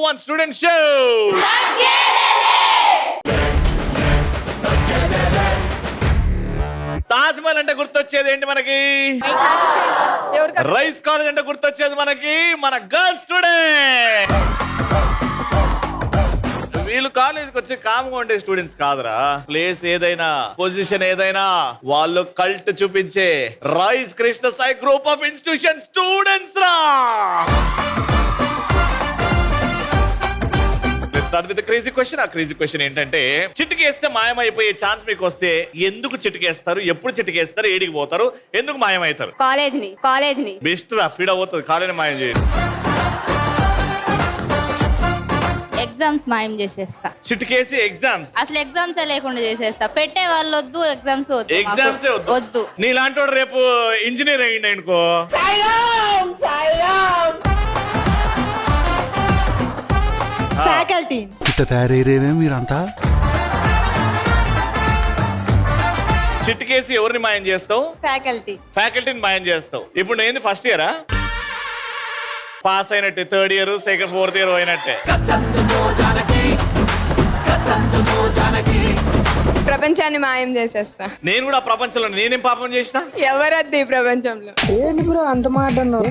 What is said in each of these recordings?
#1 student show. Taj Mahal అంటే గుర్తొచ్చేది ఏంటి మనకి? రైస్ కాలేజ్ అంటే గుర్తొచ్చేది మనకి మన గర్ల్ స్టూడెంట్. వీళ్ళు కాలేజీకి వచ్చి కామ్గా ఉండే స్టూడెంట్స్ కాదురా. ప్లేస్ ఏదైనా, పొజిషన్ ఏదైనా వాళ్ళు కల్ట్ చూపించే Rise Krishna Sai group of institution students రా. Start with crazy question. ఆ క్రేజీ క్వశ్చన్ ఏంటంటే, చిటికేస్తే మాయమైపోయే ఛాన్స్ మీకు వస్తే ఎందుకు చిటికేస్తారు, ఎప్పుడు చిటికేస్తారు, ఏడికి పోతారు, ఎందుకు మాయమవుతారు? కాలేజ్ ని బెస్ట్ రా, పీడ పోతుంది కాలేజ్ మాయం చేయడం. ఎగ్జామ్స్ మాయం చేసేస్తా. చిటికేసి ఎగ్జామ్స్, అసలు ఎగ్జామ్స్ లేకుండా చేసేస్తా. పెట్టే వాళ్ళు వద్దు, ఎగ్జామ్స్ వద్దు. నీలాంటి వాడు రేపు ఇంజనీర్ అయ్యింది అనుకో, ఫ్యాకల్టీ ఇట్ట తయారయ్యేమే మీరంతా. చిటికేసి ఎవరిని మాయం చేస్తావు? ఫ్యాకల్టీని మాయం చేస్తావు. ఇప్పుడు నేను ఫస్ట్ ఇయరా, పాస్ అయినట్టే. Third year, second, fourth year అయినట్టే. ప్రపంచాన్ని మాయం చేసేస్తా. నేను కూడా ప్రపంచంలో నేనేం పాపం చేసిన? ఎవరద్దు ఈ ప్రపంచంలో. ఏంటి బ్రో అంత మాట అన్నావు?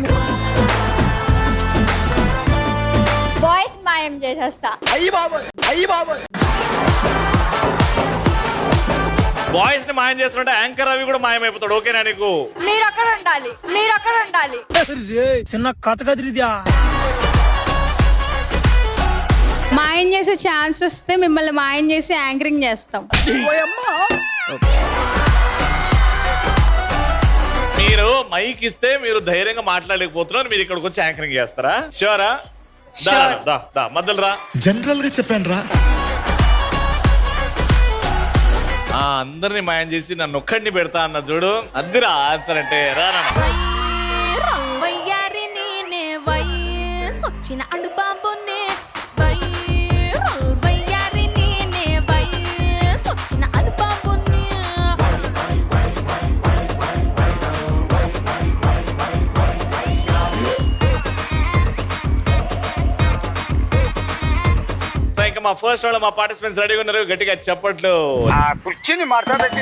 బాయ్స్ మాయం చేసేస్తా. బాయ్స్ ని మాయం చేస్తుంటే యాంకర్ అవి కూడా మాయమైపోతాడు. ఓకేనా నీకు? మీరు అక్కడ ఉండాలి. చిన్న కథ కదిరిద్యా. మాయం చేసే ఛాన్స్ వస్తే మిమ్మల్ని మాయం చేసి యాంకరింగ్ చేస్తాం. మీరు మైక్ ఇస్తే మీరు ధైర్యంగా మాట్లాడలేకపోతున్నారు, మీరు ఇక్కడికి వచ్చి యాంకరింగ్ చేస్తారా? షూరా? మధ్యలో రా. జనరల్ గా చెప్పాను రా. అందరిని మాయం చేసి నన్ను ఒక్కడిని పెడతా అన్న చూడు, అద్దిరా ఆన్సర్ అంటే. రానా మా ఫస్ట్ రౌండ్ మా పార్టిసిపెంట్స్ రెడీగా ఉన్నారు, గట్టిగా చెప్పట్లు. కుర్చీని మార్చబెట్టి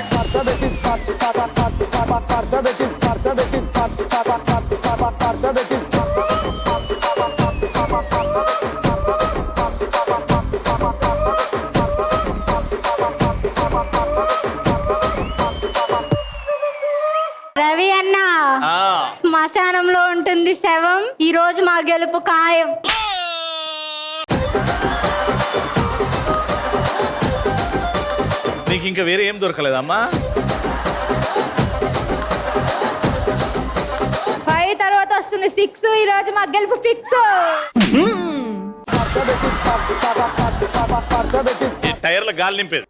రవి అన్న, శ్మశానంలో ఉంటుంది శవం. ఈ రోజు మా గెలుపు ఖాయం. నీకు ఇంకా వేరే ఏం దొరకలేదమ్మా? 5 తర్వాత వస్తుంది 6. ఈ రోజు మా గెలుపు ఫిక్స్. టైర్ల గాలి నింపేది.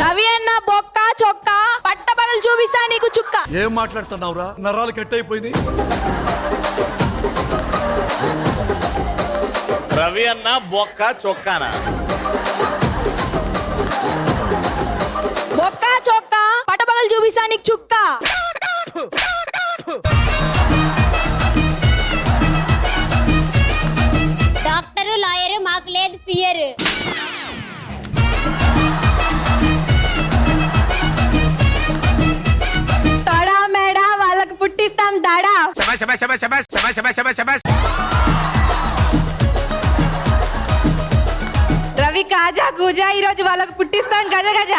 రవి అన్న బొక్క చొక్క పట్టబడులు చూపిస్తా నీకు చుక్క. ఏం మాట్లాడుతున్నావురా? నరాలు కట్ అయిపోయింది. రవి అన్న బొక్క చొక్కానా? బొక్క చొక్క పట్టబడులు చూపిస్తా నీకు చుక్క. డాక్టరు, లాయరు, మాకు లేదు ఫియర్. తడా మేడా వాళ్ళకి పుట్టిస్తాం దాడా. రవి కాజా కూజా, ఈ రోజు వాళ్ళకి పుట్టిస్తాం గజ గజ.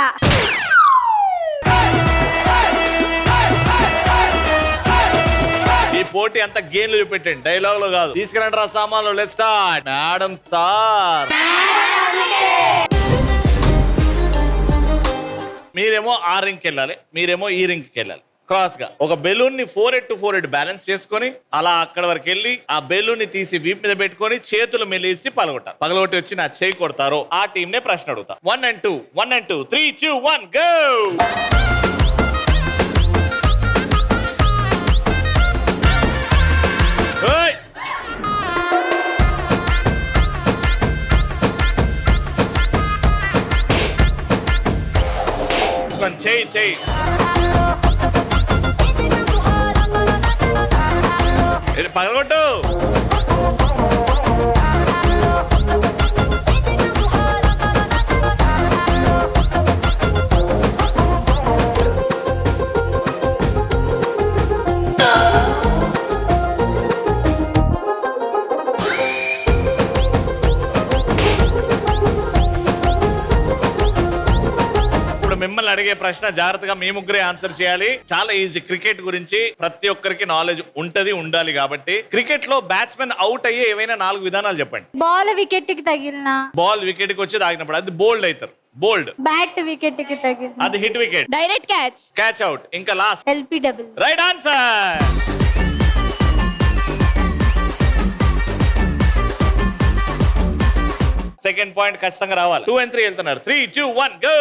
ఈ పోటీ అంతా గేమ్లు చూపెట్టండి, డైలాగ్ లో కాదు. తీసుకురండి రా సామాన్లు. Let's start. మేడం సార్, మీరేమో ఆ రింగ్కి వెళ్ళాలి, మీరేమో ఈ రింగ్కి వెళ్ళాలి. క్రాస్ గా ఒక బెలూన్ ని 4 to 4 బ్యాలెన్స్ చేసుకొని అలా అక్కడ వరకు వెళ్ళి ఆ బెలూన్ ని తీసి వీప్ మీద పెట్టుకొని చేతులు మెలేసి పగలగొట్టాలి. పగలగొట్టి వచ్చి నా చేయి కొడతారో ఆ టీం నే ప్రశ్న అడుగుతా. 1 and 2 1 and 2 3 2 1 గో. చెయ్యి పగలగొట్టు. మిమ్మల్ని అడిగే ప్రశ్న జాగ్రత్తగా మీ ముగ్గురే ఆన్సర్ చేయాలి. చాలా ఈజీ. క్రికెట్ గురించి ప్రతి ఒక్కరికి నాలెడ్జ్ ఉండాలి కాబట్టి క్రికెట్ లో బ్యాట్స్మెన్ అవుట్ అయ్యే ఏవైనా 4 విధానాలు చెప్పండి. బాల్ వికెట్ కి తగిలిన, బాల్ వికెట్ కి వచ్చి తాగినప్పుడు అది బోల్డ్ అవుతారు. బోల్డ్. బ్యాట్ వికెట్ కి తగిలిన, అది hit wicket. Direct catch. Catch out. ఇంకా last LBW. Right answer. Second point ఖచ్చితంగా రావాలి. 2 and 3 వెళ్తున్నారు. 3, 2, 1 గో.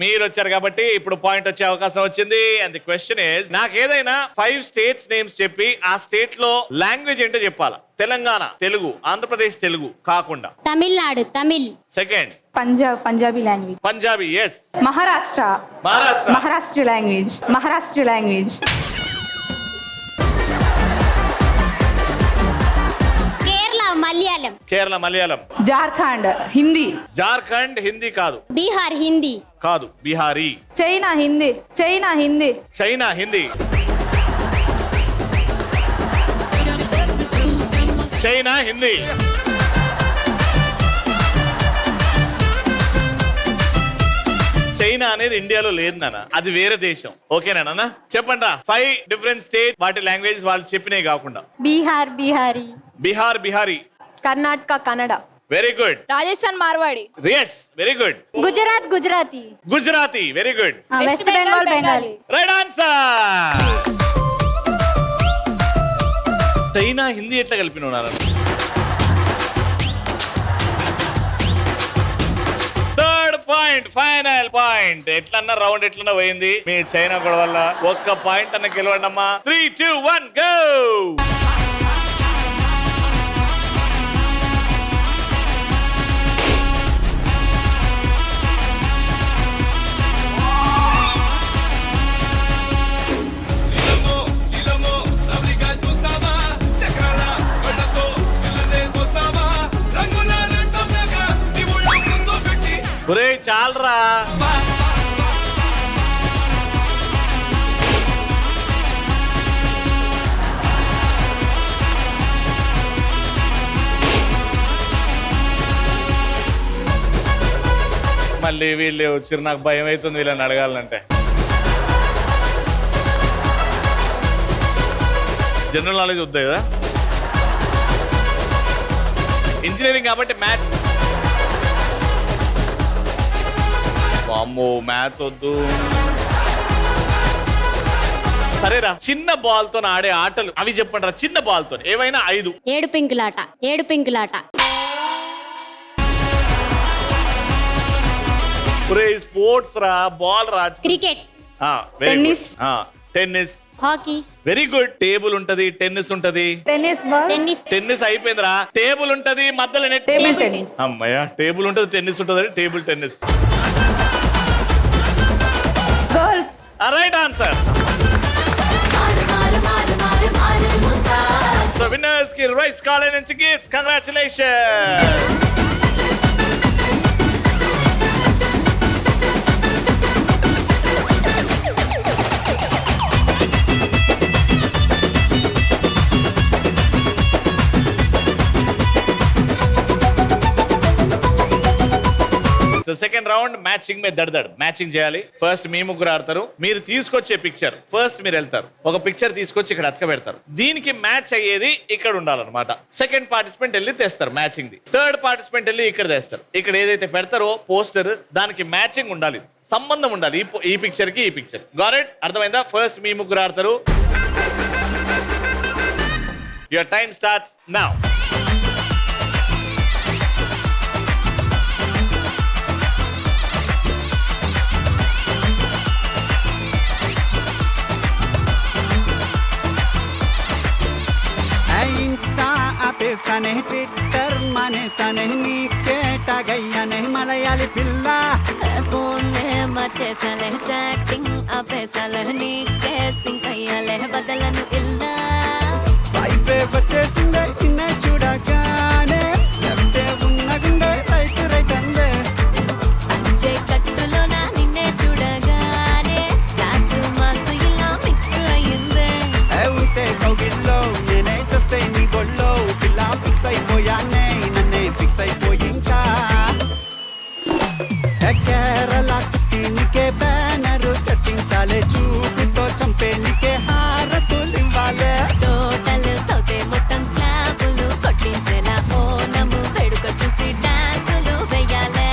మీరు వచ్చారు కాబట్టి ఇప్పుడు పాయింట్ వచ్చే అవకాశం వచ్చింది. అండ్ ది క్వశ్చన్ ఇస్, నాకు ఏదైనా 5 స్టేట్స్ నేమ్స్ చెప్పి ఆ స్టేట్ లో లాంగ్వేజ్ ఏంటో చెప్పాలా. తెలంగాణ తెలుగు, ఆంధ్రప్రదేశ్ తెలుగు కాకుండా. Tamil Nadu Tamil. Second Punjabi language. Punjabi. Yes. Maharashtra. Maharashtra language. Kerala Malayalam. Jharkhand Hindi కాదు. బీహార్ హిందీ కాదు, Bihari. China Hindi. China Hindi. China Hindi. China అనేది ఇండియాలో లేదు నాన్న, అది వేరే దేశం. ఓకేనా నాన్న? చెప్పండి రా. 5 డిఫరెంట్ స్టేట్, వాటి లాంగ్వేజ్ వాళ్ళు చెప్పినవి కాకుండా. Bihari. Karnataka Kannada. Very good. Rajasthan Marwadi. Yes, very good. Gujarati. Very good. West Bengal Bengali. Right answer. China Hindi ఎట్లా కలిపినారు? Third point, final point. ఎట్లన్నా రౌండ్ ఎట్లన్నా పోయింది మీ చైనా కూడా వల్ల. ఒక్క పాయింట్ అన్న గెలవండి అమ్మా. 3, 2, 1 గో. ఒరే చాలరా. మళ్ళీ వీళ్ళే వచ్చారు, నాకు భయం అవుతుంది వీళ్ళని అడగాలంటే. జనరల్ నాలెడ్జ్ వద్దా కదా, ఇంజనీరింగ్ కాబట్టి మ్యాథ్స్. అమ్మో మ్యాథ్ వద్దు. సరేరా, చిన్న బాల్ తో ఆడే ఆటలు అవి చెప్పండి రా. చిన్న బాల్ తో ఏవైనా 5. ఏడు పెంకులాట. స్పోర్ట్స్ రా, బాల్ రా. Cricket. Tennis. Hockey. Very good. Table ఉంటది, టెన్నిస్ ఉంటది. టెన్నిస్ అయిపోయిందిరా. టేబుల్ ఉంటది, మధ్యలో నెట్. అమ్మయ్య, టేబుల్ ఉంటది, టెన్నిస్ ఉంటది. Table tennis. Right answer. So winners కి రైస్ కాలేజ్ నుంచి gifts. Congratulation. So second round matching మీద దడదడ. మ్యాచింగ్ చేయాలి. ఫస్ట్ మీ ముగ్గురు ఆడతారు. మీరు తీసుకొచ్చే పిక్చర్ ఫస్ట్ మీరు వెళ్తారు. ఒక పిక్చర్ తీసుకొచ్చి ఇక్కడ అతక పెడతారు. దీనికి మ్యాచ్ అయ్యేది ఇక్కడ ఉండాలన్నమాట. సెకండ్ పార్టిసిపెంట్ వెళ్ళి తెస్తారు మ్యాచింగ్ ది. థర్డ్ పార్టిసిపెంట్ వెళ్ళి ఇక్కడ తెస్తారు. ఇక్కడ ఏదైతే పెడతారో పోస్టర్, దానికి మ్యాచింగ్ ఉండాలి, సంబంధం ఉండాలి ఈ పిక్చర్ కి ఈ పిక్చర్. Got it? అర్థమైందా? ఫస్ట్ మీ ముగ్గురు ఆడతారు. Your time starts now. Insta पे सने ट्विटर माने सने नीकेट गैया नहीं मलयाली पिल्ला फोन मचेसले चैटिंग अपेसले नीके सिंकయ్యలే బదలను ఇల్లా వైపే వచ్చేసిందే నిన్నే చూడగానే లెఫ్టే ఉన్న గుండె రైట్ రైట్ అందే అంచే కట్టులో నా నిన్నే చూడగానే కాసు మాసు ఇలా మిక్స్ అయ్యిందే ఏ ఉంటే కౌగిల్లో నేనే చేస్తే నీ గొల్లో పిల్ల ఫిక్స్ అయిపోయానే నన్నే ఫిక్స్ అయిపోయి ఇంకా కేరళ కుట్టినికే బ్యానర్ కట్టించాలే చూపుతో చంపే నీకే హారతులు ఇవ్వాలే టోటల్ సౌతే మొత్తం క్లాపులు కొట్టించేలా ఓనము వేడుక చూసి డాన్సులు వేయాలే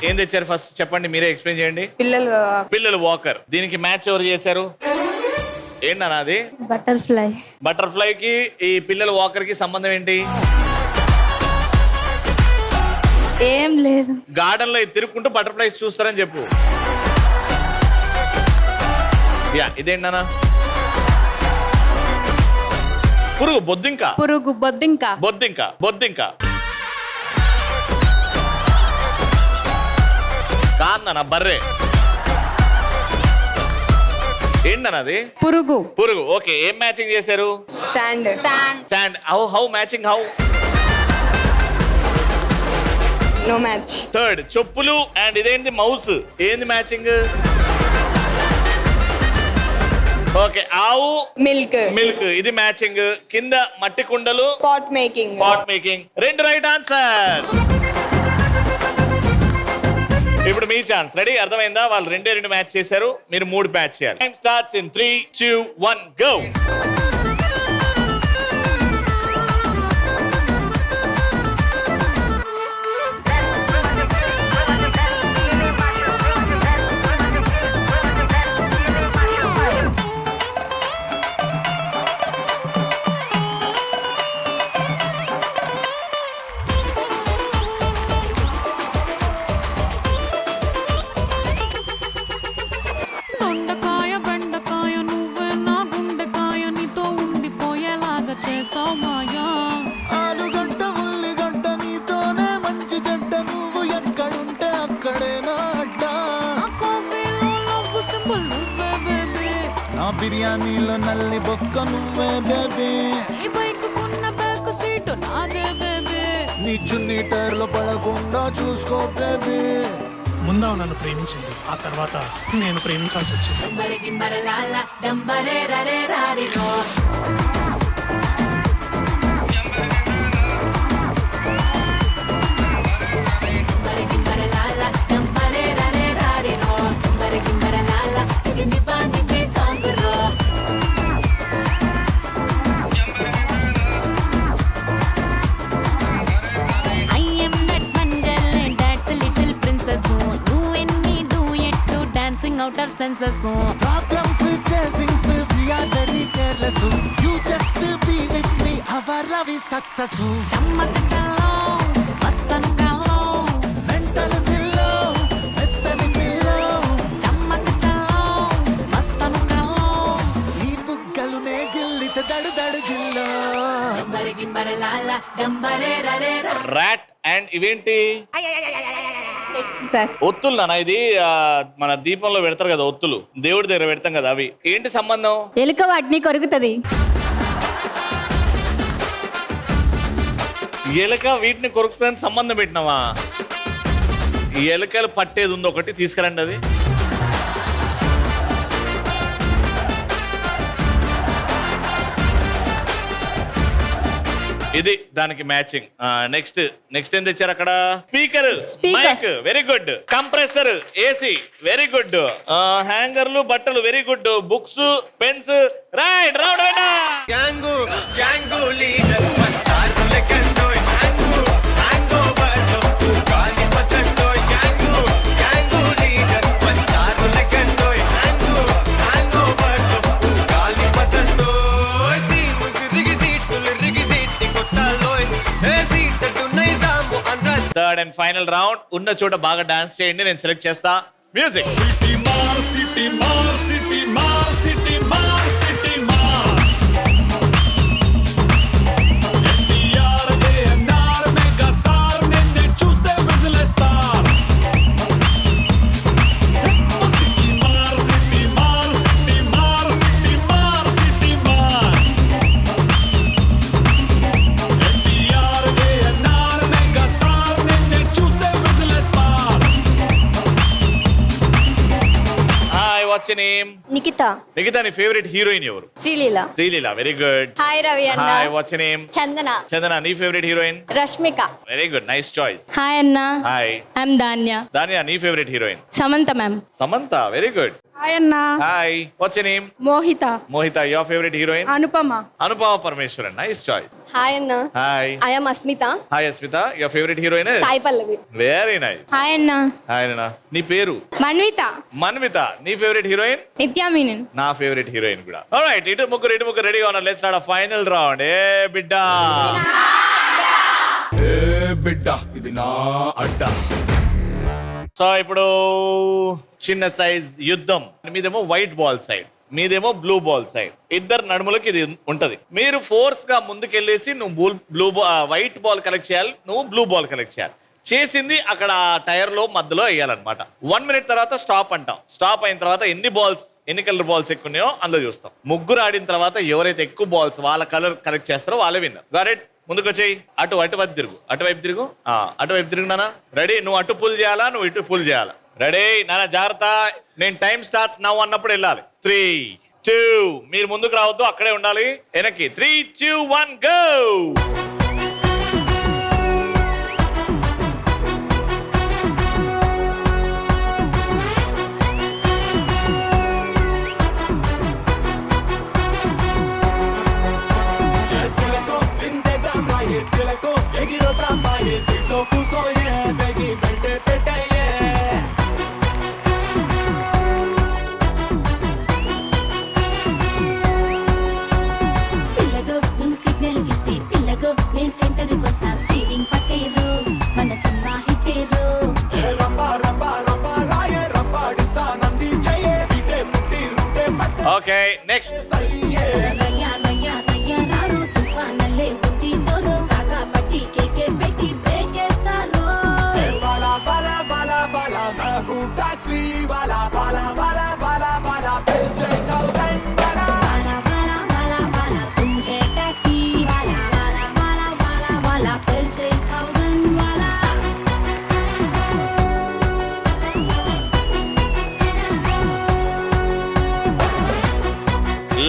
ఏం తెచ్చారు ఫస్ట్ చెప్పండి, మీరే ఎక్స్ప్లెయిన్ చేయండి. పిల్లలు పిల్లలు వాకర్. దీనికి మ్యాచ్ ఎవరు చేశారు? ఏంటన్నా అది? బటర్ఫ్లై. బటర్ఫ్లై కి ఈ పిల్లల వాకర్ కి సంబంధం ఏంటి? ఏం లేదు. గార్డెన్ లో తిరుగుకుంటూ బటర్ఫ్లైస్ చూస్తారని చెప్పు. యా, ఇదేంటన్నా? పురుగు, బొద్దింక. పురుగు, బొద్దింక. బొద్దింక, బొద్దింక కాదన్న, బర్రే. ఏంటన్నా అది? పురుగు. పురుగు. ఓకే, ఏం మ్యాచింగ్ చేశారు? Stand stand. How matching how? No match. Third చెప్పులు అండ్ ఇదేంటి? మౌస్. ఏంది మ్యాచింగ్? ఓకే, ఆవు మిల్క్. మిల్క్, ఇది మ్యాచింగ్. కింద మట్టి కుండలు, పాట్ మేకింగ్. Pot making. రెండు రైట్ ఆన్సర్. ఇప్పుడు మీ ఛాన్స్. రెడీ? అర్థమైందా? వాళ్ళు రెండు మ్యాచ్ చేశారు, మీరు 3 మ్యాచ్ చేయాలి. Time starts in 3, 2, 1 go. దొండకాయ బెండకాయ నువ్వే నా గుండెకాయ నీతో ఉండిపోయేలాగా చేసావు మాయా ఆలుగడ్డ ఉల్లిగడ్డ నీతోనే మంచి జడ్డ నువ్వు ఎక్కడుంటే అక్కడే నా అడ్డ ఆ కాఫీలో లవ్ సింబల్ నువ్వే బేబీ నా బిర్యానీలో నల్లి బొక్క నువ్వే బేబీ ఈ బైక్ కున్న బ్యాక్ సీటు నాదే బేబీ నీ చున్నీ టైర్లో పడకుండా చూసుకో బేబీ. ముందా నన్ను ప్రేమించింది, ఆ తర్వాత నేను ప్రేమించాల్సి వచ్చింది. బరిగి బరలాల డంబరే రరే రారి రో బరిగి బరలాల డంబరే రరే రారి రో బరిగి బరలాల ఇది నిబాని సాంగ్ రో I am that one girl and that's a little princess. You and me do it to dancing out of senses. Problems chasings we are very careless you just be with me our love is success. చమ్మక చల్లో మస్తను కల్లో mental దిల్లో మెత్తని pillow చమ్మక చల్లో మస్తను కల్లో ఈ బుగ్గలునే గిల్లితే దడు దడు గిల్లో. బరిగి బరలాల డంబరే రరే రా ర్యాట్ అండ్ ఇవేంటి? సార్, ఒత్తులు నాన్న. ఇది మన దీపంలో పెడతారు కదా ఒత్తులు, దేవుడి దగ్గర పెడతాం కదా, అవి ఏంటి సంబంధం? ఎలుక వాటిని కొరుకుతుంది. ఎలుక వీటిని కొరుకుతుందని సంబంధం పెట్టినావా? ఈ ఎలుకలు పట్టేది ఉంది ఒకటి, తీసుకురండి అది. ఇది దానికి మ్యాచింగ్. నెక్స్ట్ ఏం తెచ్చారు అక్కడ? Speaker, Speaker. Mic, very good. Compressor, AC, very good. హ్యాంగర్లు, బట్టలు, very good. Books, pens, right. Round gang gang leader పంచారు లెక్కండో హ్యాంగు హ్యాంగో బర్డో గాలి పచ్చండో గ్యాంగు గ్యాంగు లీడర్ పంచారు లెక్కండో హ్యాంగు హ్యాంగో బర్డో గాలి పచ్చండో సీము సిరిగి సీట్ కొట్టాలో ఏ సీట్ నైజాము అన్న. Third and final round. ఉన్న చోట బాగా డాన్స్ చేయండి, నేను సెలెక్ట్ చేస్తా. Music. What's your name? Nikhita. Nikhita, నీ ఫేవరెట్ హీరోయిన్ ఎవరు? Sreeleela. Sreeleela, very good. Hi Ravi అన్న. Hi, what's your name? Chandana. Chandana, నీ favourite heroine? Rashmika. Very good, nice choice. Hi అన్న, హాయ్. ఐఎమ్ ధాన్య. దానియా, నీ favourite heroine? Samantha ma'am. Samantha, very good. Hi అన్న. Hi, what's your name? Mohitha. Mohitha, your favourite heroine? Anupama. Anupama Parameswaran, nice choice. Hi అన్న. Hi. I'm Asmitha. Hi Asmitha, your favourite heroine? Sai Pallavi. Very nice. Hi అన్న, hi నాన్న, నీ పేరు? మన్విత. మన్విత, నీ favourite heroine? నిత్యా మీనన్. నా ఫేవరెట్ హీరోయిన్ కూడా. ఆల్రైట్, ఇటు ముగ్గురు రెడీగా ఉన్నారు. Let's start final round. ఏ బిడ్డ, బిడ్డ ఇది నా అడ్డా. సో ఇప్పుడు చిన్న సైజ్ యుద్ధం. మీదేమో వైట్ బాల్ సైడ్, మీదేమో బ్లూ బాల్ సైడ్. ఇద్దరు నడుములకి ఇది ఉంటది. మీరు ఫోర్స్ గా ముందుకెళ్ళేసి నువ్వు వైట్ బాల్ కలెక్ట్ చేయాలి, నువ్వు బ్లూ బాల్ కలెక్ట్ చేయాలి. చేసింది అక్కడ టైర్ లో మధ్యలో వేయాలన్నమాట. 1 minute తర్వాత స్టాప్ అంటాం. స్టాప్ అయిన తర్వాత ఎన్ని కలర్ బాల్స్ ఎక్కువ ఉన్నాయో అందులో చూస్తాం. ముగ్గురు ఆడిన తర్వాత ఎవరైతే ఎక్కువ బాల్స్ వాళ్ళ కలర్ కలెక్ట్ చేస్తారో వాళ్ళే విన్నర్. గారెట్, ముందుకు వచ్చేయి. అటువైపు తిరుగు, అటువైపు తిరుగు నాన్న. రెడీ? నువ్వు అటు పుల్ చేయాలా, నువ్వు ఇటు పుల్ చేయాలా? రెడీ నాన్న, జాగ్రత్త. నేను టైం స్టార్ట్స్ నవ్వు అన్నప్పుడు వెళ్ళాలి. 3, 2, మీరు ముందుకు రావద్దు, అక్కడే ఉండాలి. వెనక్కి 3, 2, 1 గో. పిల్లగో నువ్వు సిగ్నల్ ఇస్తే పిల్లగో నేను సెంటర్ వస్తా. స్టీరింగ్ పట్టేరు మన సినిమా హిట్టేరు. Okay, next. రయ్యా రయ్యా రయ్యా రారు తుఫానల్లే ఉంది జోరు. కాకా పట్టి కేకే పెట్టి బ్రేక్ చేస్తారు. బాలా బాలా బాలా బాలా తుమ్ హే టాక్సీ వాలా. బాలా బాలా బాలా బాలా పిల్చే 1000 వాలా.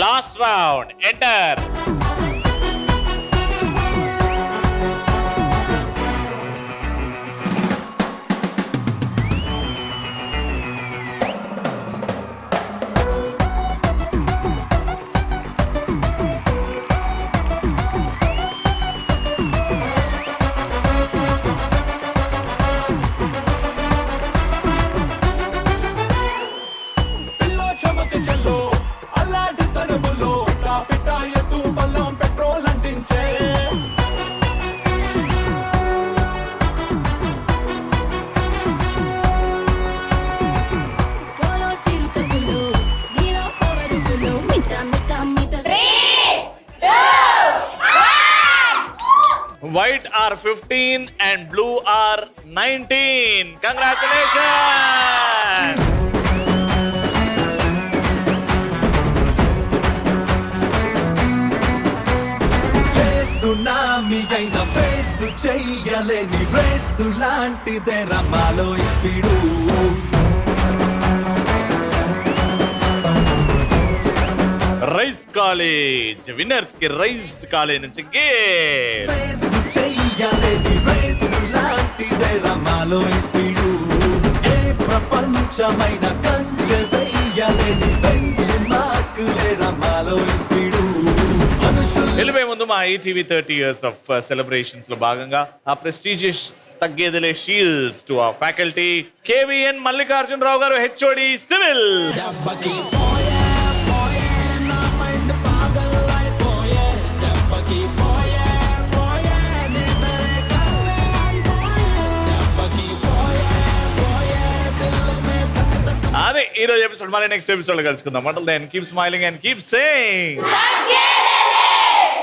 Last round, enter. కోలో చిరుతపులు నీలో పవరుపులు. మిట మిట మిట. White are 15 and blue are 19. Congratulations! Tsunami అయిన ఫేస్ చెయ్యలేని రేసు లాంటిదే రమాలో speed. Rise Rise college winners కి రైస్ కాలేజ్ నుంచి గిఫ్ట్. ప్రపంచమైన కంచె వెయ్యలేని బెంచ్ మార్కులేరా మాలో స్పీడు. వెళ్ళిపోయే ముందు మా ఈటీవీ 30 years ఆఫ్ సెలబ్రేషన్స్ లో భాగంగా ఆ ప్రెస్టీజియస్ తగ్గేదిలే షీల్డ్స్ టు ఆ ఫ్యాకల్టీ కేవీఎన్ మల్లికార్జున రావు గారు హెచ్ఓడి సివిల్. అదే ఈ రోజు ఎపిసోడ్ మళ్ళీ నెక్స్ట్ ఎపిసోడ్ లో కలుసుకుందాం. అంటే keep smiling and keep saying